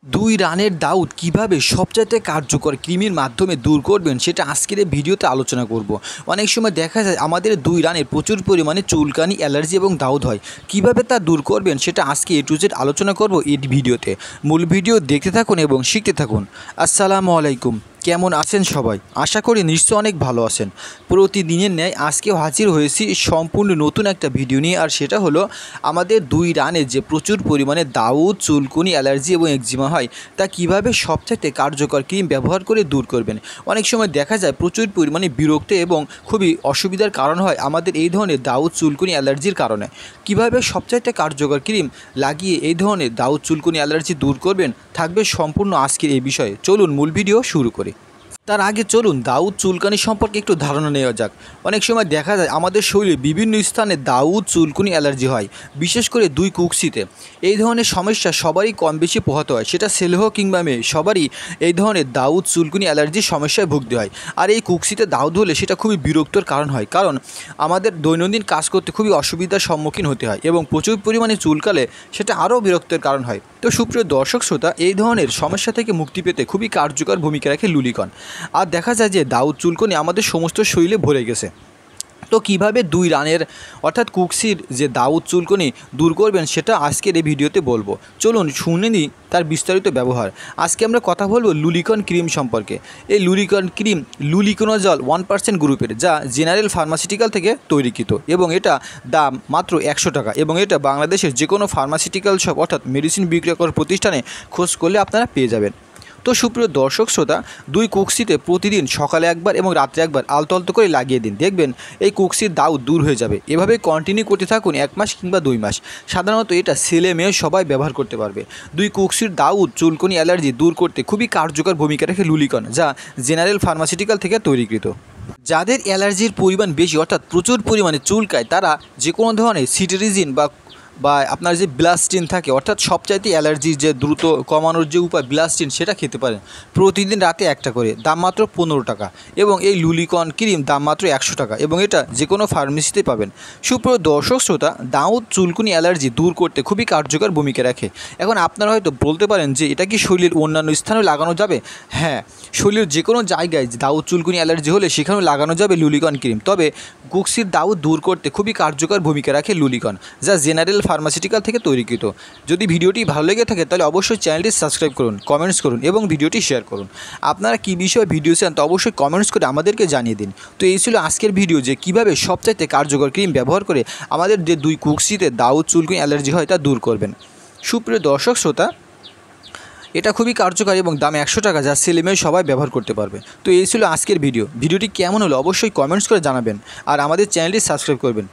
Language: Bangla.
দুই রানের দাউদ কিভাবে সবচাইতে কার্যকর ক্রিমের মাধ্যমে দূর করবেন সেটা আজকের এই ভিডিওতে আলোচনা করব। অনেক সময় দেখা যায় আমাদের দুই রানে প্রচুর পরিমাণে চুলকানি, অ্যালার্জি এবং দাউদ হয়। কিভাবে তা দূর করবেন সেটা আজকে A to Z আলোচনা করব এই ভিডিওতে। মূল ভিডিও দেখতে থাকুন এবং শিখতে থাকুন। আসসালামু আলাইকুম, কেমন আছেন সবাই? আশা করি নিশ্চয় অনেক ভালো আছেন। প্রতিদিনের ন্যায় আজকেও হাজির হয়েছি সম্পূর্ণ নতুন একটা ভিডিও নিয়ে, আর সেটা হলো আমাদের দুই রানে যে প্রচুর পরিমাণে দাউদ, চুলকুনি, অ্যালার্জি এবং একজিমা হয় তা কীভাবে সবচাইতে কার্যকর ক্রিম ব্যবহার করে দূর করবেন। অনেক সময় দেখা যায় প্রচুর পরিমাণে বিরক্ত এবং খুবই অসুবিধার কারণ হয় আমাদের এই ধরনের দাউদ, চুলকুনি, অ্যালার্জির কারণে। কীভাবে সবচাইতে কার্যকর ক্রিম লাগিয়ে এই ধরনের দাউদ, চুলকুনি, অ্যালার্জি দূর করবেন থাকবে সম্পূর্ণ আজকের এই বিষয়ে। চলুন মূল ভিডিও শুরু করি। তার আগে চলুন দাউদ, চুলকানি সম্পর্কে একটু ধারণা নেওয়া যাক। অনেক সময় দেখা যায় আমাদের শরীরে বিভিন্ন স্থানে দাউদ, চুলকুনি, অ্যালার্জি হয়, বিশেষ করে দুই কুক্সিতে। এই ধরনের সমস্যা সবারই কম বেশি পোহাতে হয়, সেটা ছেলে হোক কিংবা মেয়ে, সবারই এই ধরনের দাউদ, চুলকুনি, অ্যালার্জির সমস্যায় ভুগতে হয়। আর এই কুক্সিতে দাউদ হলে সেটা খুবই বিরক্তর কারণ হয়, কারণ আমাদের দৈনন্দিন কাজ করতে খুবই অসুবিধার সম্মুখীন হতে হয় এবং প্রচুর পরিমাণে চুলকালে সেটা আরও বিরক্তের কারণ হয়। তো সুপ্রিয় দর্শক শ্রোতা, এই ধরনের সমস্যা থেকে মুক্তি পেতে খুবই কার্যকর ভূমিকা রাখে লুলিকন। আর দেখা যায় যে দাউদ, চুলকুনি আমাদের সমস্ত শরীরে ভরে গেছে। তো কীভাবে দুই রানের অর্থাৎ কুক্সির যে দাউদ, চুলকুনি দূর করবেন সেটা আজকের এই ভিডিওতে বলবো। চলুন শুনে নিই তার বিস্তারিত ব্যবহার। আজকে আমরা কথা বলবো লুলিকন ক্রিম সম্পর্কে। এই লুলিকন ক্রিম লুলিকোনাজল 1% গ্রুপের, যা জেনারেল ফার্মাসিউটিক্যাল থেকে তৈরিকৃত এবং এটা দাম মাত্র 100 টাকা। এবং এটা বাংলাদেশের যে কোনো ফার্মাসিউটিক্যাল শপ অর্থাৎ মেডিসিন বিক্রয়কর প্রতিষ্ঠানে খোঁজ করলে আপনারা পেয়ে যাবেন। তো সুপ্রিয় দর্শক শ্রোতা, দুই কুক্সিতে প্রতিদিন সকালে একবার এবং রাত্রে একবার আলতো আলতো করে লাগিয়ে দিন, দেখবেন এই কুক্সির দাউদ দূর হয়ে যাবে। এভাবে কন্টিনিউ করতে থাকুন 1 মাস কিংবা 2 মাস। সাধারণত এটা ছেলে মেয়ে সবাই ব্যবহার করতে পারবে। দুই কুক্সির দাউদ, চুলকুনি, অ্যালার্জি দূর করতে খুবই কার্যকর ভূমিকা রাখে লুলিকন, যা জেনারেল ফার্মাসিউটিক্যাল থেকে তৈরিকৃত। যাদের অ্যালার্জির পরিমাণ বেশি অর্থাৎ প্রচুর পরিমাণে চুলকায়, তারা যে কোনো ধরনের সিটেরিজিন বা আপনার যে ব্লাস্টিন থাকে অর্থাৎ সবচাইতে অ্যালার্জির যে দ্রুত কমানোর যে উপায় ব্লাস্টিন, সেটা খেতে পারেন। প্রতিদিন রাতে একটা করে, দাম মাত্র 15 টাকা। এবং এই লুলিকন ক্রিম দাম মাত্র 100 টাকা এবং এটা যে কোনো ফার্মেসিতে পাবেন। সুপ্রিয় দর্শক শ্রোতা, দাউদ, চুলকুনি, অ্যালার্জি দূর করতে খুবই কার্যকর ভূমিকা রাখে। এখন আপনারা হয়তো বলতে পারেন যে এটা কি শরীরের অন্যান্য স্থানেও লাগানো যাবে? হ্যাঁ, শরীরের যে কোনো জায়গায় দাউদ, চুলকুনি, অ্যালার্জি হলে সেখানেও লাগানো যাবে লুলিকন ক্রিম। তবে কুক্সির দাউদ দূর করতে খুবই কার্যকর ভূমিকা রাখে লুলিকন, যা জেনারেল ফার্মাসিউটিক্যাল থেকে তৈরিকৃত। যদি ভিডিওটি ভালো লেগে থাকে তাহলে অবশ্যই চ্যানেলটি সাবস্ক্রাইব করুন, কমেন্টস করুন এবং ভিডিওটি শেয়ার করুন। আপনারা কী বিষয়ে ভিডিও চান তা অবশ্যই কমেন্টস করে আমাদেরকে জানিয়ে দিন। তো এই ছিল আজকের ভিডিও, যে কীভাবে সবচাইতে কার্যকর ক্রিম ব্যবহার করে আমাদের যে দুই কুক্সিতে দাউদ, চুলকুনি, অ্যালার্জি হয় তা দূর করবেন। সুপ্রিয় দর্শক শ্রোতা, এটা খুবই কার্যকরী এবং দাম 100 টাকা, যা ছেলে মেয়ে সবাই ব্যবহার করতে পারবে। তো এই ছিল আজকের ভিডিওটি কেমন হলো অবশ্যই কমেন্টস করে জানাবেন আর আমাদের চ্যানেলটি সাবস্ক্রাইব করবেন।